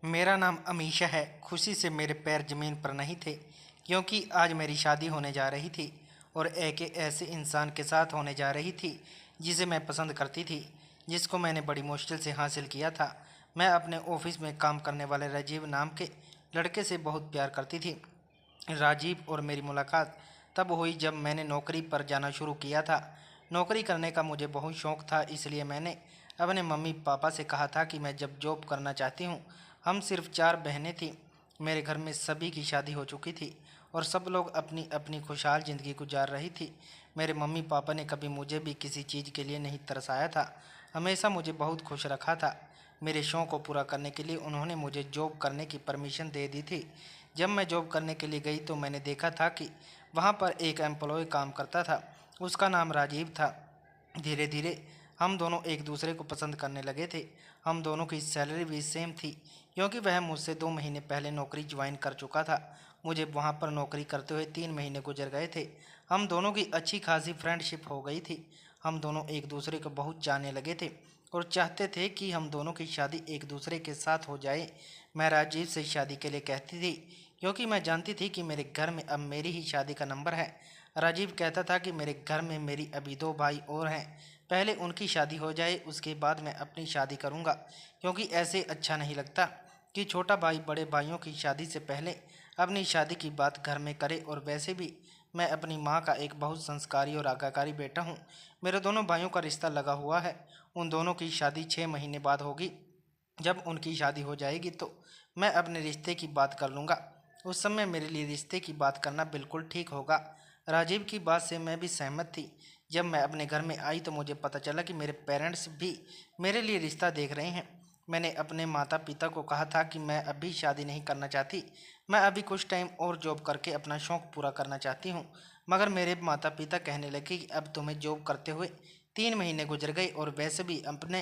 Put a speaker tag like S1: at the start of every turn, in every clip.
S1: मेरा नाम अमीशा है। खुशी से मेरे पैर ज़मीन पर नहीं थे, क्योंकि आज मेरी शादी होने जा रही थी और एक ऐसे इंसान के साथ होने जा रही थी जिसे मैं पसंद करती थी, जिसको मैंने बड़ी मुश्किल से हासिल किया था। मैं अपने ऑफिस में काम करने वाले राजीव नाम के लड़के से बहुत प्यार करती थी। राजीव और मेरी मुलाकात तब हुई जब मैंने नौकरी पर जाना शुरू किया था। नौकरी करने का मुझे बहुत शौक़ था, इसलिए मैंने अपने मम्मी पापा से कहा था कि मैं जब जॉब करना चाहती हूँ। हम सिर्फ 4 बहनें थीं। मेरे घर में सभी की शादी हो चुकी थी और सब लोग अपनी अपनी खुशहाल ज़िंदगी गुजार रही थी। मेरे मम्मी पापा ने कभी मुझे भी किसी चीज़ के लिए नहीं तरसाया था, हमेशा मुझे बहुत खुश रखा था। मेरे शौक़ को पूरा करने के लिए उन्होंने मुझे जॉब करने की परमिशन दे दी थी। जब मैं जॉब करने के लिए गई तो मैंने देखा था कि वहाँ पर एक एम्प्लॉय काम करता था। उसका नाम राजीव था। धीरे धीरे हम दोनों एक दूसरे को पसंद करने लगे थे। हम दोनों की सैलरी भी सेम थी, क्योंकि वह मुझसे 2 महीने पहले नौकरी ज्वाइन कर चुका था। मुझे वहाँ पर नौकरी करते हुए 3 महीने गुजर गए थे। हम दोनों की अच्छी खासी फ्रेंडशिप हो गई थी। हम दोनों एक दूसरे को बहुत जानने लगे थे और चाहते थे कि हम दोनों की शादी एक दूसरे के साथ हो जाए। मैं राजीव से शादी के लिए कहती थी, क्योंकि मैं जानती थी कि मेरे घर में अब मेरी ही शादी का नंबर है। राजीव कहता था कि मेरे घर में मेरी अभी 2 भाई और हैं, पहले उनकी शादी हो जाए, उसके बाद मैं अपनी शादी करूंगा, क्योंकि ऐसे अच्छा नहीं लगता कि छोटा भाई बड़े भाइयों की शादी से पहले अपनी शादी की बात घर में करे। और वैसे भी मैं अपनी माँ का एक बहुत संस्कारी और आज्ञाकारी बेटा हूँ। मेरे दोनों भाइयों का रिश्ता लगा हुआ है। उन दोनों की शादी 6 महीने बाद होगी। जब उनकी शादी हो जाएगी तो मैं अपने रिश्ते की बात कर लूँगा। उस समय मेरे लिए रिश्ते की बात करना बिल्कुल ठीक होगा। राजीव की बात से मैं भी सहमत थी। जब मैं अपने घर में आई तो मुझे पता चला कि मेरे पेरेंट्स भी मेरे लिए रिश्ता देख रहे हैं। मैंने अपने माता पिता को कहा था कि मैं अभी शादी नहीं करना चाहती, मैं अभी कुछ टाइम और जॉब करके अपना शौक़ पूरा करना चाहती हूँ। मगर मेरे माता पिता कहने लगे कि अब तुम्हें जॉब करते हुए 3 महीने गुजर गए और वैसे भी अपने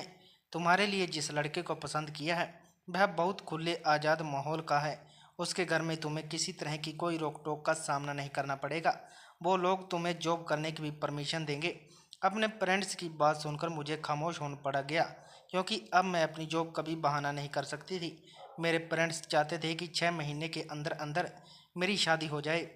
S1: तुम्हारे लिए जिस लड़के को पसंद किया है वह बहुत खुले आज़ाद माहौल का है। उसके घर में तुम्हें किसी तरह की कोई रोक टोक का सामना नहीं करना पड़ेगा। वो लोग तुम्हें जॉब करने की भी परमिशन देंगे। अपने पेरेंट्स की बात सुनकर मुझे खामोश होना पड़ गया, क्योंकि अब मैं अपनी जॉब कभी बहाना नहीं कर सकती थी। मेरे पेरेंट्स चाहते थे कि 6 महीने के अंदर अंदर मेरी शादी हो जाए।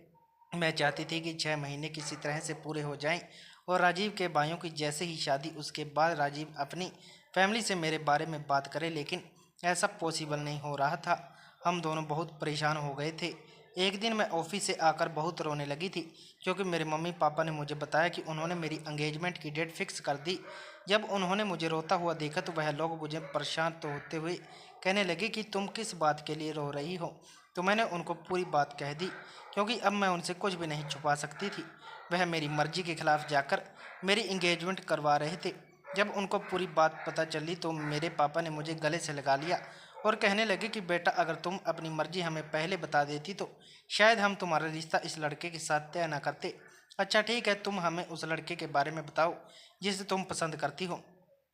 S1: मैं चाहती थी कि 6 महीने किसी तरह से पूरे हो जाएं और राजीव के भाइयों की जैसे ही शादी, उसके बाद राजीव अपनी फैमिली से मेरे बारे में बात करे, लेकिन ऐसा पॉसिबल नहीं हो रहा था। हम दोनों बहुत परेशान हो गए थे। एक दिन मैं ऑफिस से आकर बहुत रोने लगी थी, क्योंकि मेरे मम्मी पापा ने मुझे बताया कि उन्होंने मेरी एंगेजमेंट की डेट फिक्स कर दी। जब उन्होंने मुझे रोता हुआ देखा तो वह लोग मुझे परेशान तो होते हुए कहने लगे कि तुम किस बात के लिए रो रही हो। तो मैंने उनको पूरी बात कह दी, क्योंकि अब मैं उनसे कुछ भी नहीं छुपा सकती थी। वह मेरी मर्जी के खिलाफ जाकर मेरी इंगेजमेंट करवा रहे थे। जब उनको पूरी बात पता चली तो मेरे पापा ने मुझे गले से लगा लिया और कहने लगे कि बेटा, अगर तुम अपनी मर्जी हमें पहले बता देती तो शायद हम तुम्हारा रिश्ता इस लड़के के साथ तय न करते। अच्छा ठीक है, तुम हमें उस लड़के के बारे में बताओ जिसे तुम पसंद करती हो।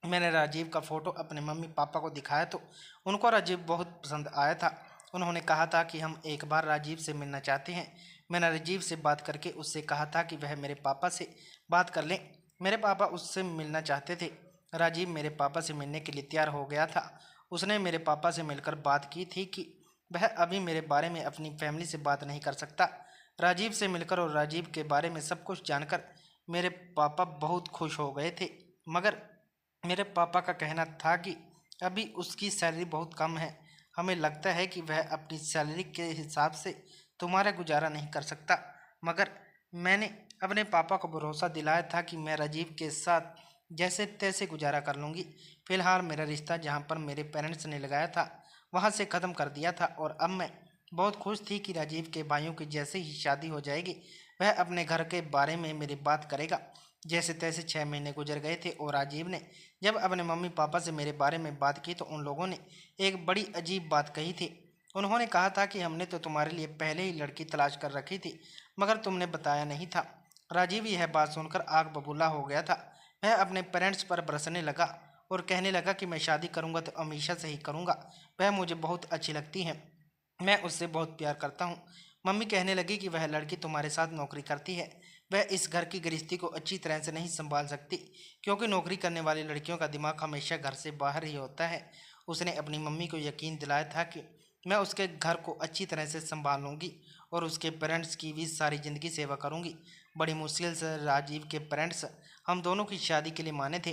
S1: मैंने राजीव का फ़ोटो अपने मम्मी पापा को दिखाया तो उनको राजीव बहुत पसंद आया था। उन्होंने कहा था कि हम एक बार राजीव से मिलना चाहते हैं। मैंने राजीव से बात करके उससे कहा था कि वह मेरे पापा से बात कर लें। मेरे पापा उससे मिलना चाहते थे। राजीव मेरे पापा से मिलने के लिए तैयार हो गया था। उसने मेरे पापा से मिलकर बात की थी कि वह अभी मेरे बारे में अपनी फैमिली से बात नहीं कर सकता। राजीव से मिलकर और राजीव के बारे में सब कुछ जानकर मेरे पापा बहुत खुश हो गए थे। मगर मेरे पापा का कहना था कि अभी उसकी सैलरी बहुत कम है, हमें लगता है कि वह अपनी सैलरी के हिसाब से तुम्हारा गुजारा नहीं कर सकता। मगर मैंने अपने पापा को भरोसा दिलाया था कि मैं राजीव के साथ जैसे तैसे गुजारा कर लूँगी। फिलहाल मेरा रिश्ता जहाँ पर मेरे पेरेंट्स ने लगाया था वहाँ से ख़त्म कर दिया था और अब मैं बहुत खुश थी कि राजीव के भाइयों की जैसे ही शादी हो जाएगी वह अपने घर के बारे में मेरी बात करेगा। जैसे तैसे 6 महीने गुजर गए थे और राजीव ने जब अपने मम्मी पापा से मेरे बारे में बात की तो उन लोगों ने एक बड़ी अजीब बात कही थी। उन्होंने कहा था कि हमने तो तुम्हारे लिए पहले ही लड़की तलाश कर रखी थी, मगर तुमने बताया नहीं था। राजीव यह बात सुनकर आग बबूला हो गया था। वह अपने पेरेंट्स पर बरसने लगा और कहने लगा कि मैं शादी करूंगा तो अमीशा से ही करूंगा, वह मुझे बहुत अच्छी लगती है, मैं उससे बहुत प्यार करता हूँ। मम्मी कहने लगी कि वह लड़की तुम्हारे साथ नौकरी करती है, वह इस घर की गृहस्थी को अच्छी तरह से नहीं संभाल सकती, क्योंकि नौकरी करने वाली लड़कियों का दिमाग हमेशा घर से बाहर ही होता है। उसने अपनी मम्मी को यकीन दिलाया था कि मैं उसके घर को अच्छी तरह से संभाल लूँगी और उसके पेरेंट्स की भी सारी ज़िंदगी सेवा करूँगी। बड़ी मुश्किल से राजीव के पेरेंट्स हम दोनों की शादी के लिए माने थे।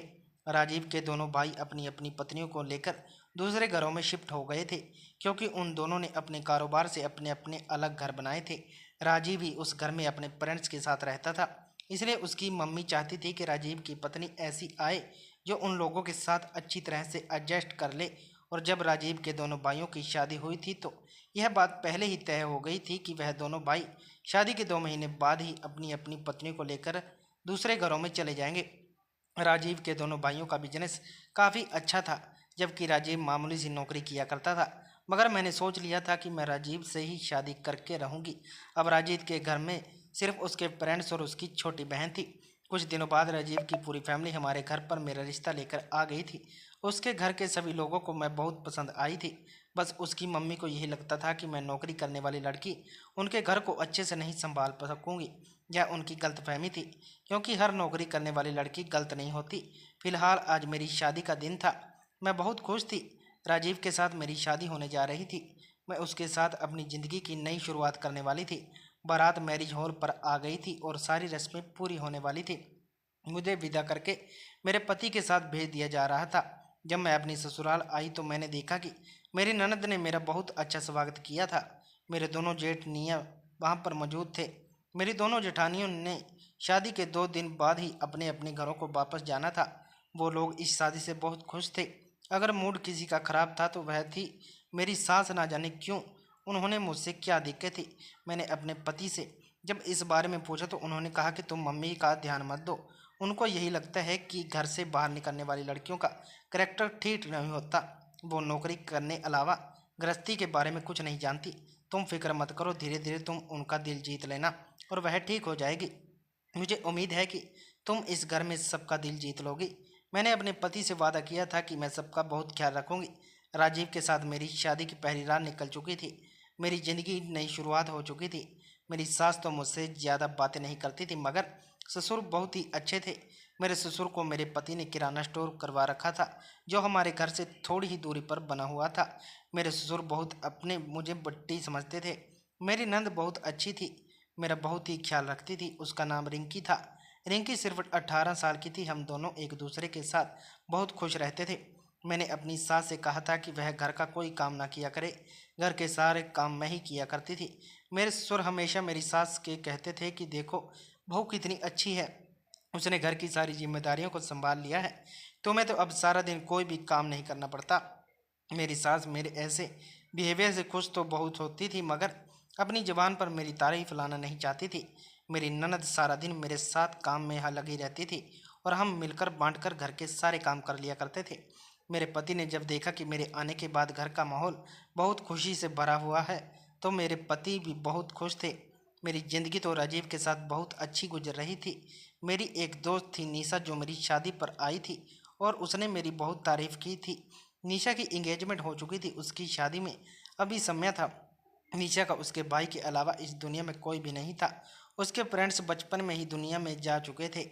S1: राजीव के दोनों भाई अपनी अपनी पत्नियों को लेकर दूसरे घरों में शिफ्ट हो गए थे, क्योंकि उन दोनों ने अपने कारोबार से अपने अपने अलग घर बनाए थे। राजीव भी उस घर में अपने पेरेंट्स के साथ रहता था, इसलिए उसकी मम्मी चाहती थी कि राजीव की पत्नी ऐसी आए जो उन लोगों के साथ अच्छी तरह से एडजस्ट कर ले। और जब राजीव के दोनों भाइयों की शादी हुई थी तो यह बात पहले ही तय हो गई थी कि वह दोनों भाई शादी के 2 महीने बाद ही अपनी अपनी पत्नियों को लेकर दूसरे घरों में चले जाएंगे। राजीव के दोनों भाइयों का बिजनेस काफ़ी अच्छा था, जबकि राजीव मामूली सी नौकरी किया करता था। मगर मैंने सोच लिया था कि मैं राजीव से ही शादी करके रहूँगी। अब राजीव के घर में सिर्फ उसके पेरेंट्स और उसकी छोटी बहन थी। कुछ दिनों बाद राजीव की पूरी फैमिली हमारे घर पर मेरा रिश्ता लेकर आ गई थी। उसके घर के सभी लोगों को मैं बहुत पसंद आई थी। बस उसकी मम्मी को यही लगता था कि मैं नौकरी करने वाली लड़की उनके घर को अच्छे से नहीं संभाल सकूंगी। यह उनकी गलतफहमी थी, क्योंकि हर नौकरी करने वाली लड़की गलत नहीं होती। फिलहाल आज मेरी शादी का दिन था। मैं बहुत खुश थी। राजीव के साथ मेरी शादी होने जा रही थी। मैं उसके साथ अपनी ज़िंदगी की नई शुरुआत करने वाली थी। बारात मैरिज हॉल पर आ गई थी और सारी रस्में पूरी होने वाली थी। मुझे विदा करके मेरे पति के साथ भेज दिया जा रहा था। जब मैं अपनी ससुराल आई तो मैंने देखा कि मेरी ननद ने मेरा बहुत अच्छा स्वागत किया था। मेरे दोनों जेठनियाँ वहाँ पर मौजूद थे। मेरी दोनों जेठानियों ने शादी के 2 दिन बाद ही अपने अपने घरों को वापस जाना था। वो लोग इस शादी से बहुत खुश थे। अगर मूड किसी का ख़राब था तो वह थी मेरी सास। ना जाने क्यों, उन्होंने मुझसे क्या दिक्कत थी। मैंने अपने पति से जब इस बारे में पूछा तो उन्होंने कहा कि तुम मम्मी का ध्यान मत दो। उनको यही लगता है कि घर से बाहर निकलने वाली लड़कियों का करेक्टर ठीक नहीं होता। वो नौकरी करने अलावा गृहस्थी के बारे में कुछ नहीं जानती। तुम फिक्र मत करो, धीरे धीरे तुम उनका दिल जीत लेना और वह ठीक हो जाएगी। मुझे उम्मीद है कि तुम इस घर में सबका दिल जीत लोगी। मैंने अपने पति से वादा किया था कि मैं सबका बहुत ख्याल रखूंगी। राजीव के साथ मेरी शादी की पहली रात निकल चुकी थी। मेरी ज़िंदगी नई शुरुआत हो चुकी थी। मेरी सास तो मुझसे ज़्यादा बातें नहीं करती थी, मगर ससुर बहुत ही अच्छे थे। मेरे ससुर को मेरे पति ने किराना स्टोर करवा रखा था, जो हमारे घर से थोड़ी ही दूरी पर बना हुआ था। मेरे ससुर बहुत अपने मुझे बट्टी समझते थे। मेरी नंद बहुत अच्छी थी, मेरा बहुत ही ख्याल रखती थी। उसका नाम रिंकी था। रिंकी सिर्फ 18 साल की थी। हम दोनों एक दूसरे के साथ बहुत खुश रहते थे। मैंने अपनी सास से कहा था कि वह घर का कोई काम ना किया करे, घर के सारे काम मैं ही किया करती थी। मेरे ससुर हमेशा मेरी सास के कहते थे कि देखो बहू कितनी अच्छी है, उसने घर की सारी जिम्मेदारियों को संभाल लिया है, तुम्हें तो अब सारा दिन कोई भी काम नहीं करना पड़ता। मेरी सास मेरे ऐसे बिहेवियर से खुश तो बहुत होती थी, मगर अपनी ज़बान पर मेरी तारीफ लाना नहीं चाहती थी। मेरी ननद सारा दिन मेरे साथ काम में यहाँ लगी रहती थी और हम मिलकर बांटकर घर के सारे काम कर लिया करते थे। मेरे पति ने जब देखा कि मेरे आने के बाद घर का माहौल बहुत खुशी से भरा हुआ है तो मेरे पति भी बहुत खुश थे। मेरी ज़िंदगी तो राजीव के साथ बहुत अच्छी गुजर रही थी। मेरी एक दोस्त थी निशा, जो मेरी शादी पर आई थी और उसने मेरी बहुत तारीफ़ की थी। निशा की इंगेजमेंट हो चुकी थी, उसकी शादी में अभी समय था। निशा का उसके भाई के अलावा इस दुनिया में कोई भी नहीं था। उसके फ्रेंड्स बचपन में ही दुनिया में जा चुके थे।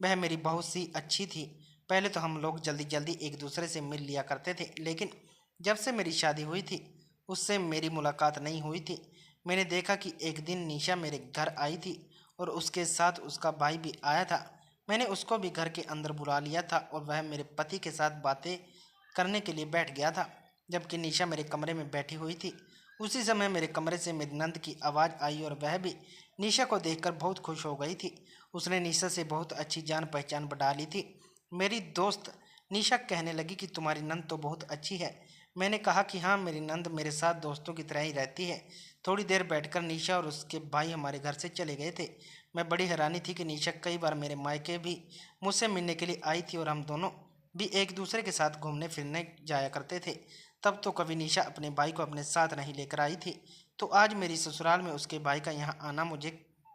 S1: वह मेरी बहुत सी अच्छी थी। पहले तो हम लोग जल्दी जल्दी एक दूसरे से मिल लिया करते थे, लेकिन जब से मेरी शादी हुई थी उससे मेरी मुलाकात नहीं हुई थी। मैंने देखा कि एक दिन निशा मेरे घर आई थी और उसके साथ उसका भाई भी आया था। मैंने उसको भी घर के अंदर बुला लिया था और वह मेरे पति के साथ बातें करने के लिए बैठ गया था, जबकि निशा मेरे कमरे में बैठी हुई थी। उसी समय मेरे कमरे से मेरी नंद की आवाज़ आई और वह भी निशा को देखकर बहुत खुश हो गई थी। उसने निशा से बहुत अच्छी जान पहचान बढ़ा ली थी। मेरी दोस्त निशा कहने लगी कि तुम्हारी नंद तो बहुत अच्छी है। मैंने कहा कि हाँ, मेरी नंद मेरे साथ दोस्तों की तरह ही रहती है। थोड़ी देर बैठकर निशा और उसके भाई हमारे घर से चले गए थे। मैं बड़ी हैरानी थी कि निशा कई बार मेरे मायके भी मुझसे मिलने के लिए आई थी और हम दोनों भी एक दूसरे के साथ घूमने फिरने जाया करते थे। तब तो कभी निशा अपने भाई को अपने साथ नहीं लेकर आई थी, तो आज मेरी ससुराल में उसके भाई का यहाँ आना मुझे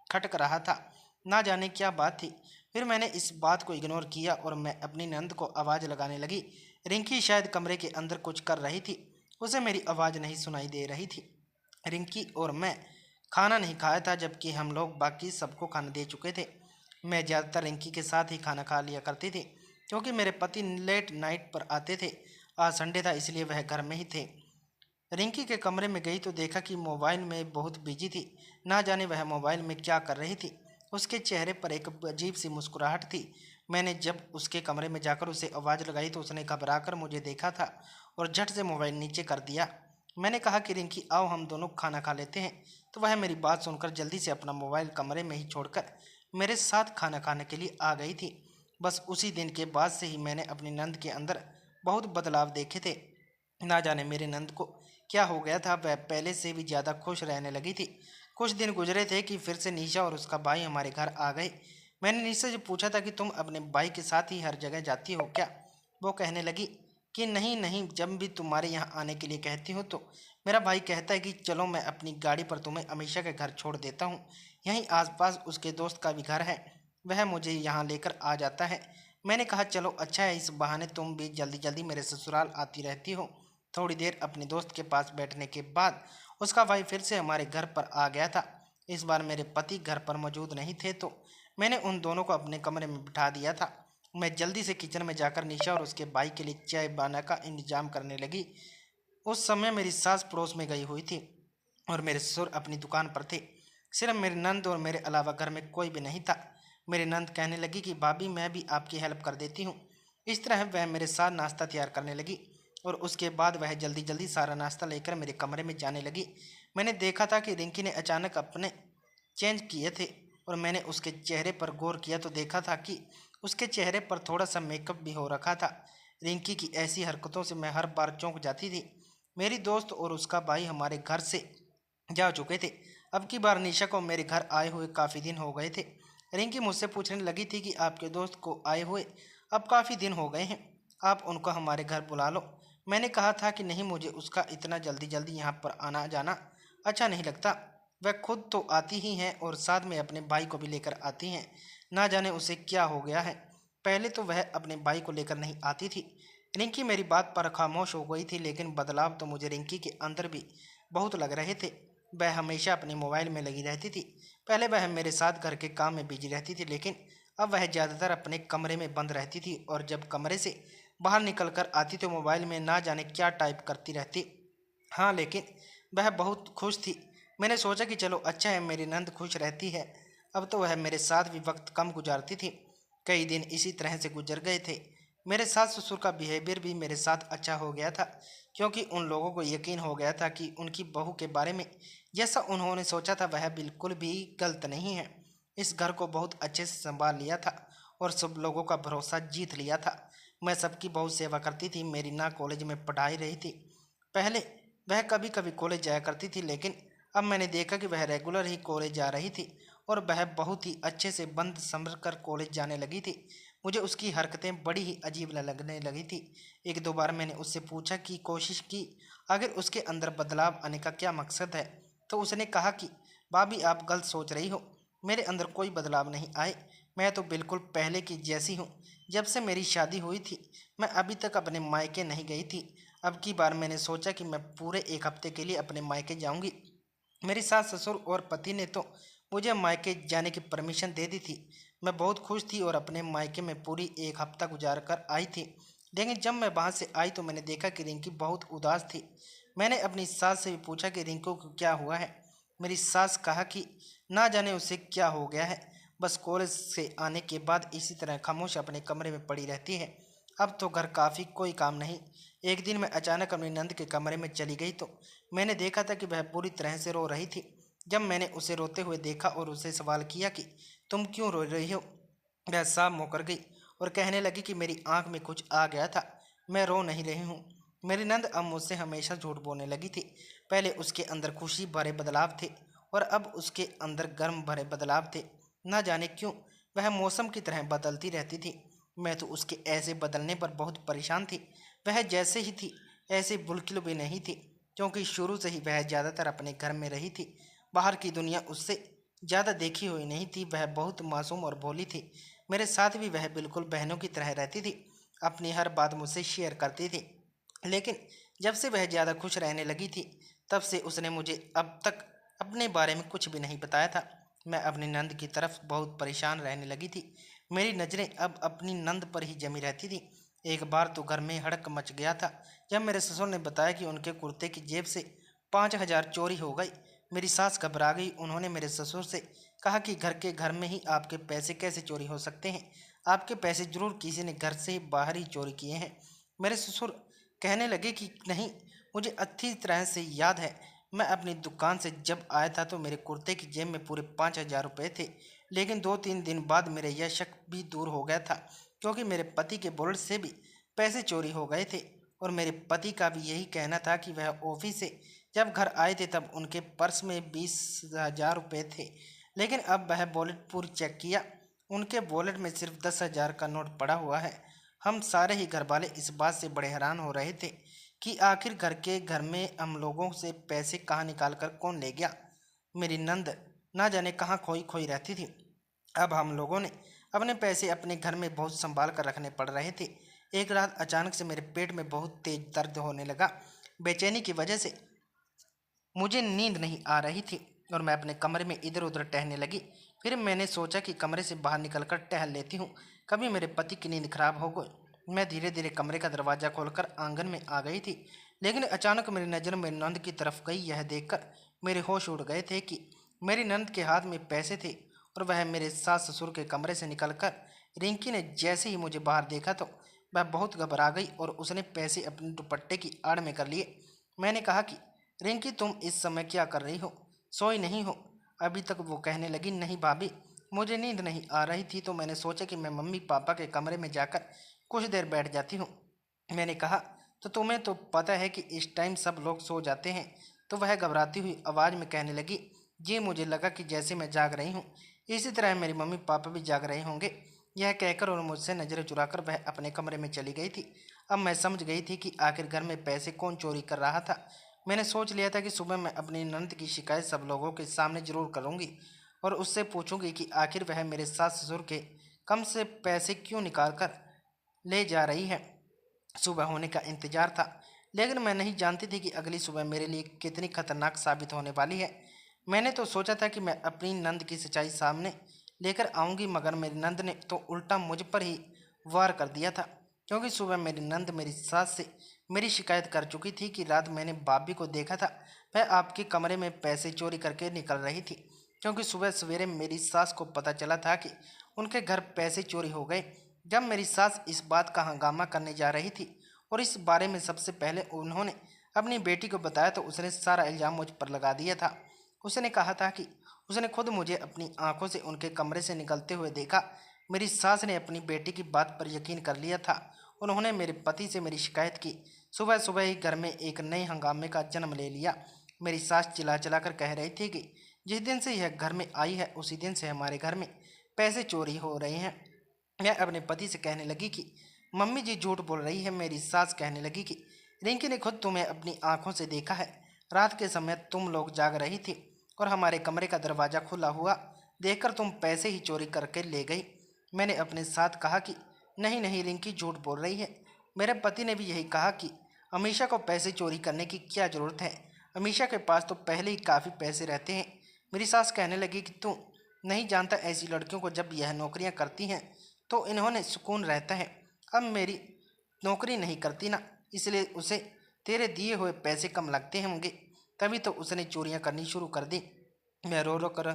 S1: खटक रहा था। ना जाने क्या बात थी। फिर मैंने इस बात को इग्नोर किया और मैं अपनी नंद को आवाज़ लगाने लगी। रिंकी शायद कमरे के अंदर कुछ कर रही थी, उसे मेरी आवाज़ नहीं सुनाई दे रही थी। रिंकी और मैं खाना नहीं खाया था, जबकि हम लोग बाकी सबको खाना दे चुके थे। मैं ज़्यादातर रिंकी के साथ ही खाना खा लिया करती थी, क्योंकि मेरे पति लेट नाइट पर आते थे। आज संडे था, इसलिए वह घर में ही थे। रिंकी के कमरे में गई तो देखा कि मोबाइल में बहुत बिजी थी। ना जाने वह मोबाइल में क्या कर रही थी। उसके चेहरे पर एक अजीब सी मुस्कुराहट थी। मैंने जब उसके कमरे में जाकर उसे आवाज़ लगाई तो उसने घबराकर मुझे देखा था और झट से मोबाइल नीचे कर दिया। मैंने कहा कि रिंकी आओ हम दोनों खाना खा लेते हैं, तो वह मेरी बात सुनकर जल्दी से अपना मोबाइल कमरे में ही छोड़कर मेरे साथ खाना खाने के लिए आ गई थी। बस उसी दिन के बाद से ही मैंने अपनी नंद के अंदर बहुत बदलाव देखे थे। ना जाने मेरे नंद को क्या हो गया था, वह पहले से भी ज़्यादा खुश रहने लगी थी। कुछ दिन गुजरे थे कि फिर से निशा और उसका भाई हमारे घर आ गए। मैंने निशा से पूछा था कि तुम अपने भाई के साथ ही हर जगह जाती हो क्या। वो कहने लगी कि नहीं नहीं, जब भी तुम्हारे यहाँ आने के लिए कहती हो तो मेरा भाई कहता है कि चलो मैं अपनी गाड़ी पर तुम्हें अमीषा के घर छोड़ देता हूँ। यहीं आसपास उसके दोस्त का भी घर है, वह मुझे यहाँ लेकर आ जाता है। मैंने कहा चलो अच्छा है, इस बहाने तुम भी जल्दी जल्दी मेरे ससुराल आती रहती हो। थोड़ी देर अपने दोस्त के पास बैठने के बाद उसका भाई फिर से हमारे घर पर आ गया था। इस बार मेरे पति घर पर मौजूद नहीं थे तो मैंने उन दोनों को अपने कमरे में बिठा दिया था। मैं जल्दी से किचन में जाकर निशा और उसके भाई के लिए चाय बनाने का इंतजाम करने लगी। उस समय मेरी सास पड़ोस में गई हुई थी और मेरे ससुर अपनी दुकान पर थे। सिर्फ मेरी नंद और मेरे अलावा घर में कोई भी नहीं था। मेरी नंद कहने लगी कि भाभी मैं भी आपकी हेल्प कर देती हूँ। इस तरह वह मेरे साथ नाश्ता तैयार करने लगी और उसके बाद वह जल्दी जल्दी सारा नाश्ता लेकर मेरे कमरे में जाने लगी। मैंने देखा था कि रिंकी ने अचानक अपने चेंज किए थे और मैंने उसके चेहरे पर गौर किया तो देखा था कि उसके चेहरे पर थोड़ा सा मेकअप भी हो रखा था। रिंकी की ऐसी हरकतों से मैं हर बार चौंक जाती थी। मेरी दोस्त और उसका भाई हमारे घर से जा चुके थे। अब की बार निशा को मेरे घर आए हुए काफ़ी दिन हो गए थे। रिंकी मुझसे पूछने लगी थी कि आपके दोस्त को आए हुए अब काफ़ी दिन हो गए हैं, आप उनको हमारे घर बुला लो। मैंने कहा था कि नहीं, मुझे उसका इतना जल्दी जल्दी यहाँ पर आना जाना अच्छा नहीं लगता। वह खुद तो आती ही हैं और साथ में अपने भाई को भी लेकर आती हैं। ना जाने उसे क्या हो गया है, पहले तो वह अपने भाई को लेकर नहीं आती थी। रिंकी मेरी बात पर खामोश हो गई थी, लेकिन बदलाव तो मुझे रिंकी के अंदर भी बहुत लग रहे थे। वह हमेशा अपने मोबाइल में लगी रहती थी। पहले वह मेरे साथ घर के काम में बिजी रहती थी, लेकिन अब वह ज़्यादातर अपने कमरे में बंद रहती थी और जब कमरे से बाहर निकल कर आती तो मोबाइल में ना जाने क्या टाइप करती रहती। हाँ, लेकिन वह बहुत खुश थी। मैंने सोचा कि चलो अच्छा है, मेरी नंद खुश रहती है। अब तो वह मेरे साथ भी वक्त कम गुजारती थी। कई दिन इसी तरह से गुजर गए थे। मेरे सास ससुर का बिहेवियर भी मेरे साथ अच्छा हो गया था, क्योंकि उन लोगों को यकीन हो गया था कि उनकी बहू के बारे में जैसा उन्होंने सोचा था वह बिल्कुल भी गलत नहीं है। इस घर को बहुत अच्छे से संभाल लिया था और सब लोगों का भरोसा जीत लिया था। मैं सबकी बहुत सेवा करती थी। मेरी ना कॉलेज में पढ़ाई रही थी। पहले वह कभी कभी कॉलेज जाया करती थी, लेकिन अब मैंने देखा कि वह रेगुलर ही कॉलेज जा रही थी और वह बहुत ही अच्छे से बंद संभल कर कॉलेज जाने लगी थी। मुझे उसकी हरकतें बड़ी ही अजीब लगने लगी थी। एक दो बार मैंने उससे पूछा कि कोशिश की आखिर उसके अंदर बदलाव आने का क्या मकसद है, तो उसने कहा कि भाभी आप गलत सोच रही हो, मेरे अंदर कोई बदलाव नहीं आए, मैं तो बिल्कुल पहले की जैसी हूँ। जब से मेरी शादी हुई थी मैं अभी तक अपने मायके नहीं गई थी। अब की बार मैंने सोचा कि मैं पूरे एक हफ्ते के लिए अपने मायके जाऊंगी। मेरी सास ससुर और पति ने तो मुझे मायके जाने की परमिशन दे दी थी। मैं बहुत खुश थी और अपने मायके में पूरी एक हफ्ता गुजार कर आई थी। लेकिन जब मैं वहाँ से आई तो मैंने देखा कि रिंकी बहुत उदास थी। मैंने अपनी सास से भी पूछा कि रिंकू को क्या हुआ है। मेरी सास कहा कि ना जाने उसे क्या हो गया है, बस कॉलेज से आने के बाद इसी तरह खामोश अपने कमरे में पड़ी रहती है। अब तो घर काफ़ी कोई काम नहीं। एक दिन मैं अचानक अपनी नंद के कमरे में चली गई तो मैंने देखा था कि वह पूरी तरह से रो रही थी। जब मैंने उसे रोते हुए देखा और उससे सवाल किया कि तुम क्यों रो रही हो, वह साफ मुकर गई और कहने लगी कि मेरी आंख में कुछ आ गया था, मैं रो नहीं रही हूँ। मेरी नंद अब मुझसे हमेशा झूठ बोलने लगी थी। पहले उसके अंदर खुशी भरे बदलाव थे और अब उसके अंदर गर्म भरे बदलाव थे। ना जाने क्यों वह मौसम की तरह बदलती रहती थी। मैं तो उसके ऐसे बदलने पर बहुत परेशान थी। वह जैसे ही थी ऐसे बुलकिल भी नहीं थी, क्योंकि शुरू से ही वह ज़्यादातर अपने घर में रही थी। बाहर की दुनिया उससे ज़्यादा देखी हुई नहीं थी। वह बहुत मासूम और भोली थी। मेरे साथ भी वह बिल्कुल बहनों की तरह रहती थी, अपनी हर बात मुझसे शेयर करती थी। लेकिन जब से वह ज़्यादा खुश रहने लगी थी तब से उसने मुझे अब तक अपने बारे में कुछ भी नहीं बताया था। मैं अपनी नंद की तरफ बहुत परेशान रहने लगी थी। मेरी नज़रें अब अपनी नंद पर ही जमी रहती थी। एक बार तो घर में हड़क मच गया था जब मेरे ससुर ने बताया कि उनके कुर्ते की जेब से 5,000 चोरी हो गई। मेरी सास घबरा गई। उन्होंने मेरे ससुर से कहा कि घर में ही आपके पैसे कैसे चोरी हो सकते हैं? आपके पैसे जरूर किसी ने घर से बाहर ही चोरी किए हैं। मेरे ससुर कहने लगे कि नहीं, मुझे अच्छी तरह से याद है, मैं अपनी दुकान से जब आया था तो मेरे कुर्ते की जेब में पूरे 5,000 रुपये थे। लेकिन 2-3 दिन बाद मेरा यह शक भी दूर हो गया था, क्योंकि मेरे पति के वॉलेट से भी पैसे चोरी हो गए थे। और मेरे पति का भी यही कहना था कि वह ऑफिस से जब घर आए थे तब उनके पर्स में 20,000 रुपये थे। लेकिन अब वह वॉलेट पूरी चेक किया, उनके वॉलेट में सिर्फ 10,000 का नोट पड़ा हुआ है। हम सारे ही घर वाले इस बात से बड़े हैरान हो रहे थे कि आखिर घर में हम लोगों से पैसे कहाँ निकाल कर कौन ले गया। मेरी नंद ना जाने कहाँ खोई खोई रहती थी। अब हम लोगों ने अपने पैसे अपने घर में बहुत संभाल कर रखने पड़ रहे थे। एक रात अचानक से मेरे पेट में बहुत तेज दर्द होने लगा। बेचैनी की वजह से मुझे नींद नहीं आ रही थी और मैं अपने कमरे में इधर उधर टहलने लगी। फिर मैंने सोचा कि कमरे से बाहर निकलकर टहल लेती हूँ, कभी मेरे पति की नींद खराब हो गई। मैं धीरे धीरे कमरे का दरवाज़ा खोलकर आंगन में आ गई थी, लेकिन अचानक मेरी नज़र मेरी नंद की तरफ गई। यह देखकर मेरे होश उड़ गए थे कि मेरी नंद के हाथ में पैसे थे और वह मेरे सास ससुर के कमरे से निकलकर रिंकी ने जैसे ही मुझे बाहर देखा तो वह बहुत घबरा गई और उसने पैसे अपने दुपट्टे की आड़ में कर लिए। मैंने कहा कि रिंकी, तुम इस समय क्या कर रही हो? सोई नहीं हो अभी तक? वो कहने लगी, नहीं भाभी, मुझे नींद नहीं आ रही थी तो मैंने सोचा कि मैं मम्मी पापा के कमरे में जाकर कुछ देर बैठ जाती हूँ। मैंने कहा, तो तुम्हें तो पता है कि इस टाइम सब लोग सो जाते हैं। तो वह घबराती हुई आवाज़ में कहने लगी, जी मुझे लगा कि जैसे मैं जाग रही हूँ इसी तरह मेरी मम्मी पापा भी जाग रहे होंगे। यह कहकर और मुझसे नज़रें चुराकर वह अपने कमरे में चली गई थी। अब मैं समझ गई थी कि आखिर घर में पैसे कौन चोरी कर रहा था। मैंने सोच लिया था कि सुबह मैं अपनी ननद की शिकायत सब लोगों के सामने ज़रूर करूँगी और उससे पूछूंगी कि आखिर वह मेरे सास ससुर के कम से पैसे क्यों निकाल कर ले जा रही है। सुबह होने का इंतजार था, लेकिन मैं नहीं जानती थी कि अगली सुबह मेरे लिए कितनी खतरनाक साबित होने वाली है। मैंने तो सोचा था कि मैं अपनी नंद की सच्चाई सामने लेकर आऊँगी, मगर मेरी नंद ने तो उल्टा मुझ पर ही वार कर दिया था। क्योंकि सुबह मेरी नंद मेरी सास से मेरी शिकायत कर चुकी थी कि रात मैंने भाभी को देखा था, वह आपके कमरे में पैसे चोरी करके निकल रही थी। क्योंकि सुबह सवेरे मेरी सास को पता चला था कि उनके घर पैसे चोरी हो गए। जब मेरी सास इस बात का हंगामा करने जा रही थी और इस बारे में सबसे पहले उन्होंने अपनी बेटी को बताया तो उसने सारा इल्ज़ाम मुझ पर लगा दिया था। उसने कहा था कि उसने खुद मुझे अपनी आंखों से उनके कमरे से निकलते हुए देखा। मेरी सास ने अपनी बेटी की बात पर यकीन कर लिया था। उन्होंने मेरे पति से मेरी शिकायत की। सुबह सुबह ही घर में एक नए हंगामे का जन्म ले लिया। मेरी सास चिल्ला चिल्ला कर कह रही थी कि जिस दिन से यह घर में आई है उसी दिन से हमारे घर में पैसे चोरी हो रहे हैं। मैं अपने पति से कहने लगी कि मम्मी जी झूठ बोल रही है। मेरी सास कहने लगी कि रिंकी ने खुद तुम्हें अपनी आंखों से देखा है। रात के समय तुम लोग जाग रही थी और हमारे कमरे का दरवाज़ा खुला हुआ देखकर तुम पैसे ही चोरी करके ले गई। मैंने अपने साथ कहा कि नहीं नहीं, रिंकी झूठ बोल रही है। मेरे पति ने भी यही कहा कि अमीषा को पैसे चोरी करने की क्या ज़रूरत है, अमीषा के पास तो पहले ही काफ़ी पैसे रहते हैं। मेरी सास कहने लगी कि तू नहीं जानता, ऐसी लड़कियों को जब यह नौकरियां करती हैं तो इन्होंने सुकून रहता है। अब मेरी नौकरी नहीं करती ना, इसलिए उसे तेरे दिए हुए पैसे कम लगते होंगे, तभी तो उसने चोरियां करनी शुरू कर दी। मैं रो रो कर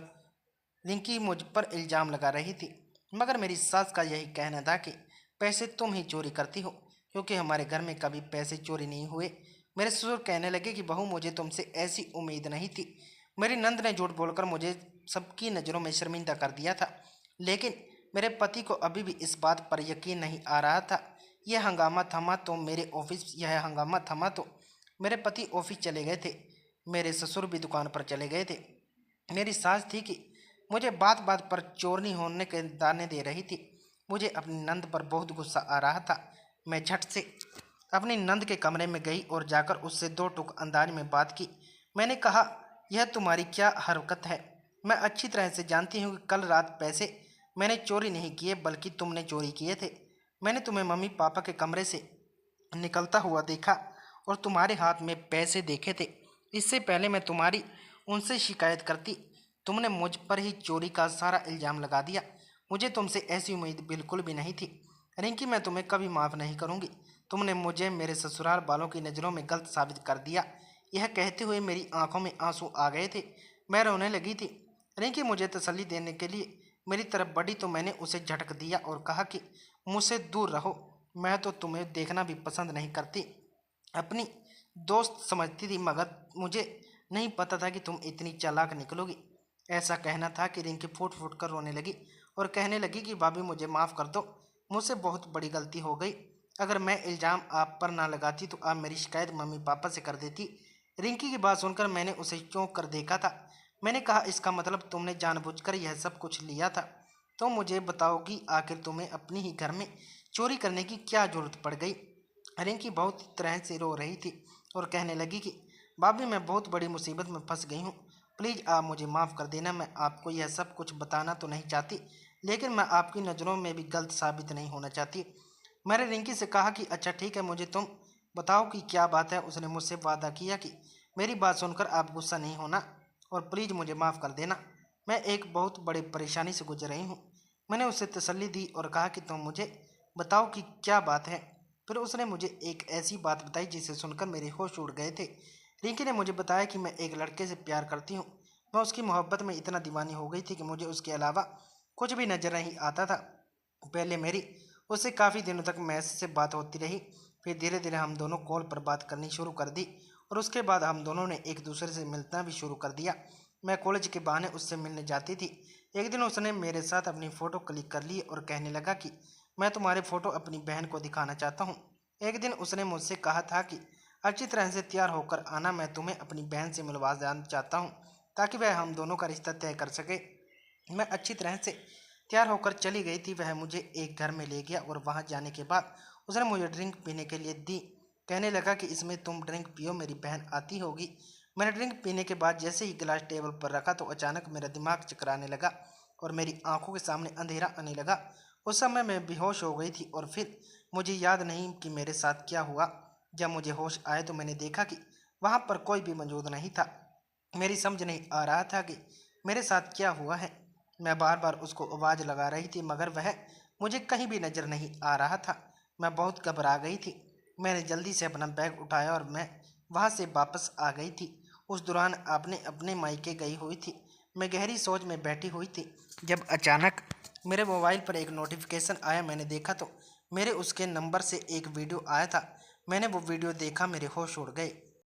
S1: रिंकी मुझ पर इल्ज़ाम लगा रही थी, मगर मेरी सास का यही कहना था कि पैसे तुम ही चोरी करती हो, क्योंकि हमारे घर में कभी पैसे चोरी नहीं हुए। मेरे ससुर कहने लगे कि बहू, मुझे तुमसे ऐसी उम्मीद नहीं थी। मेरी नंद ने झूठ बोलकर मुझे सबकी नज़रों में शर्मिंदा कर दिया था। लेकिन मेरे पति को अभी भी इस बात पर यकीन नहीं आ रहा था। यह हंगामा थमा तो मेरे पति ऑफिस चले गए थे, मेरे ससुर भी दुकान पर चले गए थे। मेरी सास थी कि मुझे बात बात पर चोरनी होने के दाने दे रही थी। मुझे अपनी नंद पर बहुत गुस्सा आ रहा था। मैं झट से अपनी नंद के कमरे में गई और जाकर उससे दो टूक अंदाज में बात की। मैंने कहा, यह तुम्हारी क्या हरकत है? मैं अच्छी तरह से जानती हूँ कि कल रात पैसे मैंने चोरी नहीं किए बल्कि तुमने चोरी किए थे। मैंने तुम्हें मम्मी पापा के कमरे से निकलता हुआ देखा और तुम्हारे हाथ में पैसे देखे थे। इससे पहले मैं तुम्हारी उनसे शिकायत करती, तुमने मुझ पर ही चोरी का सारा इल्ज़ाम लगा दिया। मुझे तुमसे ऐसी उम्मीद बिल्कुल भी नहीं थी। रिंकी, मैं तुम्हें कभी माफ़ नहीं करूँगी। तुमने मुझे मेरे ससुराल वालों की नज़रों में गलत साबित कर दिया। यह कहते हुए मेरी आंखों में आंसू आ गए थे। मैं रोने लगी थी। रिंकी मुझे तसल्ली देने के लिए मेरी तरफ बढ़ी तो मैंने उसे झटक दिया और कहा कि मुझसे दूर रहो, मैं तो तुम्हें देखना भी पसंद नहीं करती। अपनी दोस्त समझती थी, मगर मुझे नहीं पता था कि तुम इतनी चालाक निकलोगी। ऐसा कहना था कि रिंकी फूट फूट कर रोने लगी और कहने लगी कि भाभी मुझे माफ़ कर दो, मुझसे बहुत बड़ी गलती हो गई। अगर मैं इल्ज़ाम आप पर ना लगाती तो आप मेरी शिकायत मम्मी पापा से कर देती। रिंकी की बात सुनकर मैंने उसे चौंक कर देखा था। मैंने कहा, इसका मतलब तुमने जानबूझकर यह सब कुछ लिया था। तो मुझे बताओ कि आखिर तुम्हें अपनी ही घर में चोरी करने की क्या जरूरत पड़ गई। रिंकी बहुत तरह से रो रही थी और कहने लगी कि भाभी मैं बहुत बड़ी मुसीबत में फंस गई हूँ, प्लीज़ आप मुझे माफ़ कर देना। मैं आपको यह सब कुछ बताना तो नहीं चाहती, लेकिन मैं आपकी नज़रों में भी गलत साबित नहीं होना चाहती। मैंने रिंकी से कहा कि अच्छा ठीक है, मुझे तुम बताओ कि क्या बात है। उसने मुझसे वादा किया कि मेरी बात सुनकर आप गुस्सा नहीं होना और प्लीज़ मुझे माफ़ कर देना। मैं एक बहुत बड़ी परेशानी से गुजर रही हूँ। मैंने उसे तसल्ली दी और कहा कि तुम मुझे बताओ कि क्या बात है। फिर उसने मुझे एक ऐसी बात बताई जिसे सुनकर मेरे होश उड़ गए थे। रिंकी ने मुझे बताया कि मैं एक लड़के से प्यार करती हूँ। मैं उसकी मोहब्बत में इतना दीवानी हो गई थी कि मुझे उसके अलावा कुछ भी नज़र नहीं आता था। पहले मेरी उससे काफ़ी दिनों तक मैसेज से बात होती रही, फिर धीरे धीरे हम दोनों कॉल पर बात करनी शुरू कर दी और उसके बाद हम दोनों ने एक दूसरे से मिलना भी शुरू कर दिया। मैं कॉलेज के बहाने उससे मिलने जाती थी। एक दिन उसने मेरे साथ अपनी फ़ोटो क्लिक कर ली और कहने लगा कि मैं तुम्हारे फ़ोटो अपनी बहन को दिखाना चाहता हूँ। एक दिन उसने मुझसे कहा था कि अच्छी तरह से तैयार होकर आना, मैं तुम्हें अपनी बहन से मिलवा देना चाहता हूँ ताकि वह हम दोनों का रिश्ता तय कर सके। मैं अच्छी तरह से तैयार होकर चली गई थी। वह मुझे एक घर में ले गया और वहां जाने के बाद उसने मुझे ड्रिंक पीने के लिए दी। कहने लगा कि इसमें तुम ड्रिंक पियो, मेरी बहन आती होगी। मैंने ड्रिंक पीने के बाद जैसे ही गिलास टेबल पर रखा तो अचानक मेरा दिमाग चकराने लगा और मेरी आंखों के सामने अंधेरा आने लगा। उस समय मैं बेहोश हो गई थी और फिर मुझे याद नहीं कि मेरे साथ क्या हुआ। जब मुझे होश आए तो मैंने देखा कि वहाँ पर कोई भी मौजूद नहीं था। मेरी समझ नहीं आ रहा था कि मेरे साथ क्या हुआ है। मैं बार बार उसको आवाज़ लगा रही थी, मगर वह मुझे कहीं भी नज़र नहीं आ रहा था। मैं बहुत घबरा गई थी। मैंने जल्दी से अपना बैग उठाया और मैं वहाँ से वापस आ गई थी। उस दौरान आपने अपने मायके गई हुई थी। मैं गहरी सोच में बैठी हुई थी जब अचानक मेरे मोबाइल पर एक नोटिफिकेशन आया। मैंने देखा तो मेरे उसके नंबर से एक वीडियो आया था। मैंने वो वीडियो देखा, मेरे होश उड़ गए।